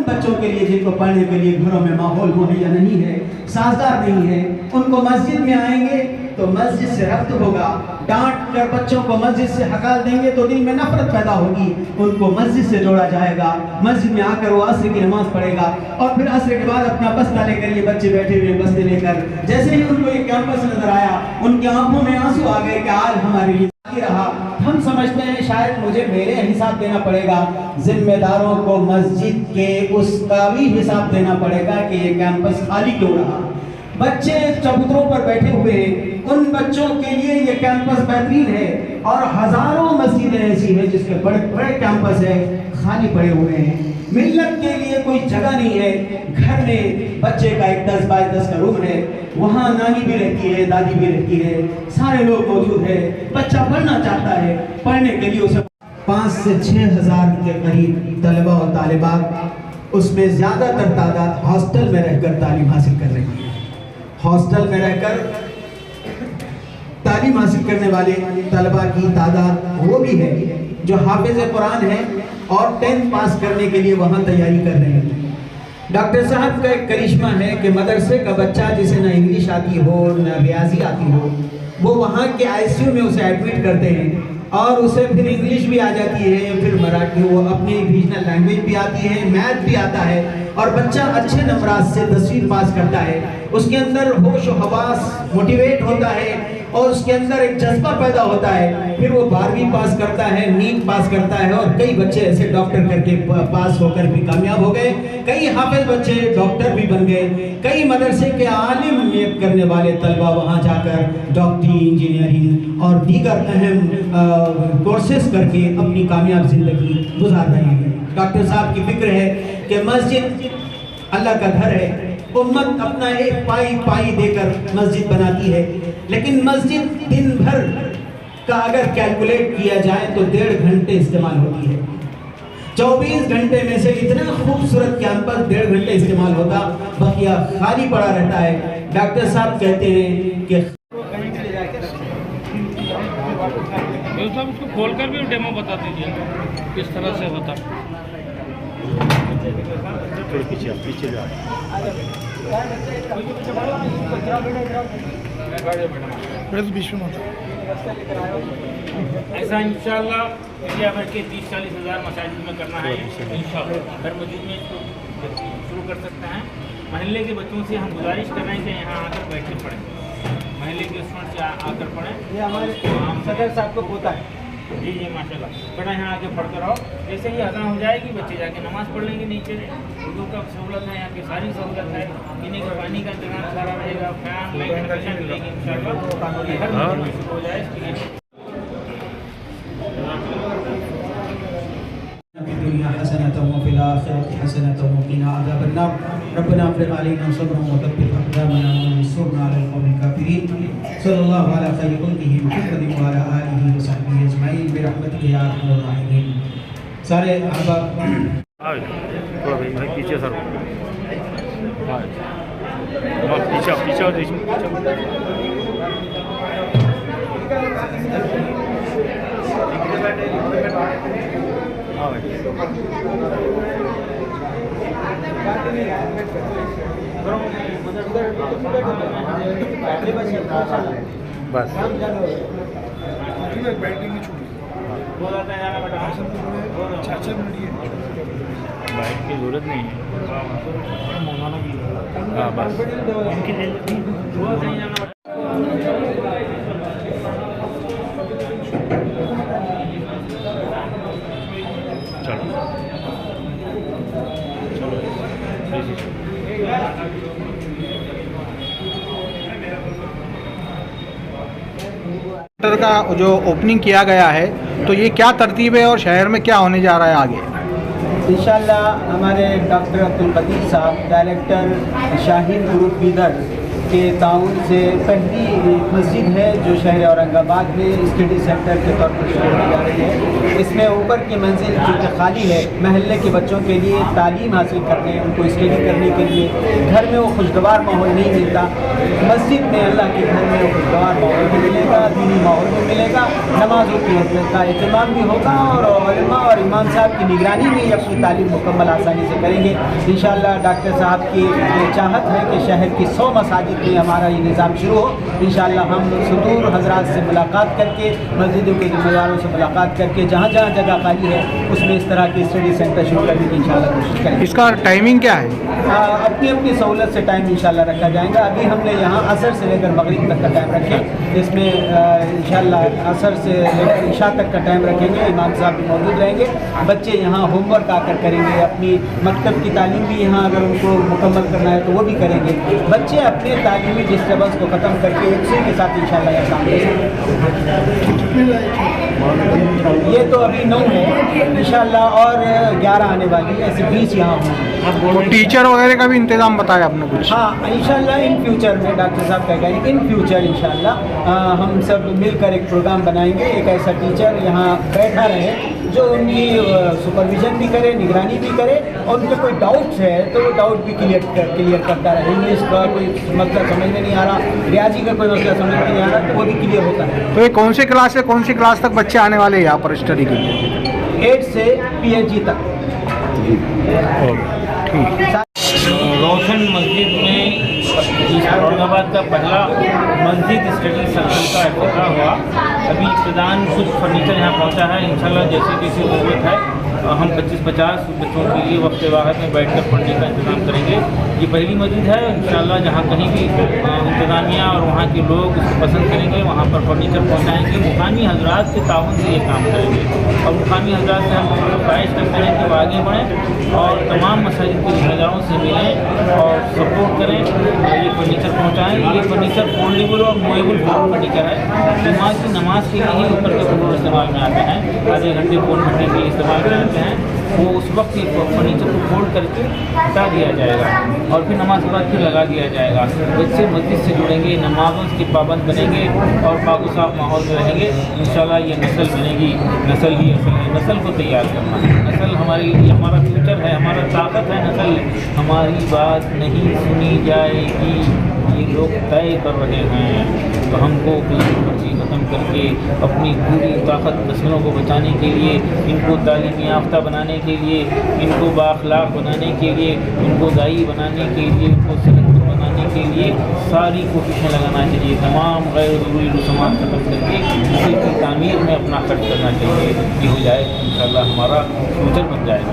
بچوں کے لیے جن کو پڑھنے کے لیے گھروں میں ماحول مہیا نہیں ہے، سازگار نہیں ہے، ان کو مسجد میں آئیں گے تو مسجد سے ربط ہوگا، ڈانٹ کر بچوں کو مسجد سے ہکال دیں گے تو دل میں نفرت پیدا ہوگی، ان کو مسجد سے جوڑا جائے گا، مسجد میں آ کر وہ عصر کی نماز پڑھے گا، اور پھر عصر کے بعد اپنا بستہ لے کر، یہ بچے بیٹھے ہوئے بستے لے کر، جیسے ہی ان کو یہ کیمپس نظر آیا ان کی آنکھوں میں آنسو آ گئے کہ آج ہمارے لیے رہا۔ ہم سمجھتے ہیں شاید مجھے میرے حساب دینا پڑے گا، ذمہ داروں کو مسجد کے اس کا بھی حساب دینا پڑے گا کہ یہ کیمپس خالی کیوں رہا۔ بچے چبوتروں پر بیٹھے ہوئے ہیں، ان بچوں کے لیے یہ کیمپس بہترین ہے، اور ہزاروں مسجدیں ایسی ہیں جس کے بڑے بڑے کیمپس ہیں خالی پڑے ہوئے ہیں۔ ملت کے لیے کوئی جگہ نہیں ہے، گھر میں بچے کا ایک 10x10 کا روم ہے، وہاں نانی بھی رہتی ہے، دادی بھی رہتی ہے، سارے لوگ موجود ہیں، بچہ پڑھنا چاہتا ہے، پڑھنے کے لیے اسے 5 سے 6 ہزار کے قریب طلبہ اور طالبات، اس میں زیادہ تر تعداد ہاسٹل میں رہ کر تعلیم حاصل کر رہی ہے۔ ہاسٹل میں رہ کر تعلیم حاصل کرنے والے طلبہ کی تعداد وہ بھی ہے جو حافظ قرآن ہیں اور 10th پاس کرنے کے لیے وہاں تیاری کر رہے ہیں۔ ڈاکٹر صاحب کا ایک کرشمہ ہے کہ مدرسے کا بچہ جسے نہ انگلش آتی ہو نہ ریاضی آتی ہو، وہ وہاں کے ICU میں اسے ایڈمٹ کرتے ہیں، اور اسے پھر انگلش بھی آ جاتی ہے، پھر مراٹھی، وہ اپنی ریجنل لینگویج بھی آتی ہے، میتھ بھی آتا ہے، اور بچہ اچھے نمبرات سے 10ویں پاس کرتا ہے۔ اس کے اندر ہوش و حواس موٹیویٹ ہوتا ہے، اور اس کے اندر ایک جذبہ پیدا ہوتا ہے، پھر وہ 12ویں پاس کرتا ہے، نیٹ پاس کرتا ہے، اور کئی بچے ایسے ڈاکٹر کر کے پاس ہو کر بھی کامیاب ہو گئے، کئی حافظ بچے ڈاکٹر بھی بن گئے، کئی مدرسے کے عالم نیت کرنے والے طلبہ وہاں جا کر ڈاکٹری، انجینئرنگ اور دیگر اہم کورسز کر کے اپنی کامیاب زندگی گزار رہے ہیں۔ ڈاکٹر صاحب کی فکر ہے کہ مسجد اللہ کا گھر ہے، امت اپنا ایک پائی پائی دے کر مسجد بناتی ہے، لیکن مسجد دن بھر کا اگر کیلکولیٹ کیا جائے تو 1.5 گھنٹے استعمال ہوتی ہے۔ 24 گھنٹے میں سے اتنا خوبصورت کیمپس 1.5 گھنٹے استعمال ہوتا، بقیہ خالی پڑا رہتا ہے۔ ڈاکٹر صاحب کہتے ہیں کہ صاحب اس کو کھول کر بھی ڈیمو بتا دیجیے کس طرح سے ہوتا۔ پیچھے ایسا انشاءاللہ انڈیا بھر کے 30-40 ہزار مساجد میں کرنا ہے انشاءاللہ۔ ہر مسجد میں اس کو شروع کر سکتے ہیں۔ محلے کے بچوں سے ہم گزارش کر رہے ہیں کہ یہاں آ کر بیٹھ کے پڑھیں، محلے کے اسٹوڈنٹ سے آ کر پڑھیں۔ یہ ہمارے صدر صاحب کو پوتا ہے، جی جی ماشاءاللہ، بیٹا یہاں آ کے پڑھ کر آؤ، جیسے ہی اذان ہو جائے گی بچے جا کے نماز پڑھ لیں گے۔ نیچے اردو کا سہولت ہے، یہاں کی ساری سہولت ہے، پینے کا پانی کا انتظام سارا رہے گا، فین لائٹ ہمیشہ ملے گی انشاءاللہ۔ یہ ہر مسجد میں شروع ہو جائے اس کے لیے الدنيا حسنة وفي الآخرة حسنة وقنا عذاب النار ربنا افرغ علينا صبرا وثبت أقدامنا وانصرنا على القوم الكافرين صلى الله على خير خلقه محمد وعلى آله وصحبه أجمعين برحمتك يا أرحم الراحمين۔ سارے احباب پیچھے سر پیچھے بس بائک کی ضرورت نہیں ہے، ہاں بس کا جو اوپننگ کیا گیا ہے تو یہ کیا ترتیب ہے اور شہر میں کیا ہونے جا رہا ہے آگے؟ انشاءاللہ ہمارے ڈاکٹر عبدالقدیر صاحب ڈائریکٹر شاہین گروپ بیدر کے تعاون سے پہلی مسجد ہے جو شہر اورنگ آباد میں اسٹڈی سینٹر کے طور پر شروع کی جا رہی ہے. اس میں اوپر کی منزل جو خالی ہے محلے کے بچوں کے لیے تعلیم حاصل کرنے, ان کو اسٹڈی کرنے کے لیے. گھر میں وہ خوشگوار ماحول نہیں ملتا, مسجد میں اللہ کے گھر میں وہ خوشگوار ماحول بھی ملے گا, دینی ماحول بھی ملے گا, نمازوں کی کا اہتمام بھی ہوگا اور علماء اور امام صاحب کی نگرانی میں اپنی تعلیم مکمل آسانی سے کریں گے. انشاءاللہ ڈاکٹر صاحب کی چاہت ہے کہ شہر کی 100 مساجد میں ہمارا یہ نظام شروع ہو. انشاءاللہ ہم صدور حضرات سے ملاقات کر کے, مسجدوں کے ذمہ داروں سے ملاقات کر کے جہاں جہاں جگہ خالی ہے اس میں اس طرح کے اسٹڈی سینٹر شروع کرنے کی انشاءاللہ کوشش کریں گے. اس کا ٹائمنگ کیا ہے؟ اپنی اپنی سہولت سے ٹائم انشاءاللہ رکھا جائے گا. ابھی ہم نے یہاں عصر سے لے کر مغرب تک کا ٹائم رکھے, اس میں انشاءاللہ عصر سے لے کر عشاء تک کا ٹائم رکھیں گے. امام صاحب بھی موجود رہیں گے. بچے یہاں ہوم ورک آ کر کریں گے, اپنی مکتب کی تعلیم بھی یہاں اگر ان کو مکمل کرنا ہے تو وہ بھی کریں گے. بچے اپنے تعلیمی ڈسٹربنس کو ختم کر کے ایک کے ساتھ انشاءاللہ یہ کام کریں گے. یہ تو ابھی 9 ہے, انشاءاللہ اور 11 آنے والی ہے, ایسے 20 یہاں ہوں. ٹیچر وغیرہ کا بھی انتظام بتایا آپ نے کچھ؟ ہاں انشاءاللہ ان فیوچر میں ڈاکٹر صاحب کہہ گئے ان فیوچر انشاءاللہ ہم سب مل کر ایک پروگرام بنائیں گے. ایک ایسا ٹیچر یہاں بیٹھا رہے جو ان کی سپرویژن بھی کرے, نگرانی بھی کرے, اور ان کے کوئی ڈاؤٹس ہے تو وہ ڈاؤٹ بھی کلیئر کرتا رہے. انگلش کا کوئی مسئلہ سمجھ میں نہیں آ رہا, ریاضی کا کوئی مسئلہ سمجھ میں نہیں آ رہا تو وہ بھی کلیئر ہوتا ہے. تو یہ کون سی کلاس سے کون سی کلاس تک بچے آنے والے ہیں یہاں پر اسٹڈی کے لیے؟ 8 سے PhD تک. روشن مسجد میں اورنگ آباد کا پہلا مسجد اسٹڈی سرکل کا افتتاح ہوا. ابھی ابتداً کچھ فرنیچر یہاں پہنچا ہے. انشاءاللہ جیسے جیسے ضرورت ہے ہم 25-50 بچوں کے لیے وقت واحد میں بیٹھ کر پڑھنے کا انتظام کریں گے. یہ پہلی مسجد ہے انشاءاللہ جہاں کہیں بھی انتظامیہ اور وہاں کے لوگ اس کو پسند کریں گے وہاں پر فرنیچر پہنچائیں گے. مقامی حضرات کے تعاون سے یہ کام کریں گے اور مقامی حضرات سے ہم خواہش کرتے ہیں کہ وہ آگے بڑھیں اور تمام مساجد کے ذمہ داروں سے ملیں اور سپورٹ کریں, یہ فرنیچر پہنچائیں. یہ فرنیچر فولڈیبل اور موویبل فرنیچر ہے. نماز کے لیے ہی اوپر کے فلور استعمال میں آتے ہیں, آدھے گھنٹے پون گھنٹے کے لیے استعمال میں آتے ہیں. وہ اس وقت ہی فرنیچر کو فولڈ کر کے ہٹا دیا جائے گا اور پھر نماز کے بعد پھر لگا دیا جائے گا. بچے مسجد سے جڑیں گے, نمازوں کے پابند بنیں گے اور پاک و صاف ماحول میں رہیں گے. انشاءاللہ یہ نسل بنے گی. نسل ہی اصل ہے, نسل کو تیار کرنا. نسل ہمارا فیوچر ہے, ہمارا طاقت ہے. نسل ہماری بات نہیں سنی جائے گی, یہ لوگ طے کر رہے ہیں. تو ہم کو مرضی ختم کر کے اپنی پوری طاقت نسلوں کو بچانے کے لیے, ان کو تعلیم یافتہ بنانے کے لیے, ان کو بااخلاق بنانے کے لیے, ان کو داعی بنانے کے لیے, ان کو سلطنت بنانے کے لیے ساری کوششیں لگانا چاہیے. تمام غیر ضروری رسومات ختم کر کے اسی کی تعمیر میں اپنا خرچ کرنا چاہیے. یہ ہو جائے انشاءاللہ ہمارا فیوچر بن جائے گا.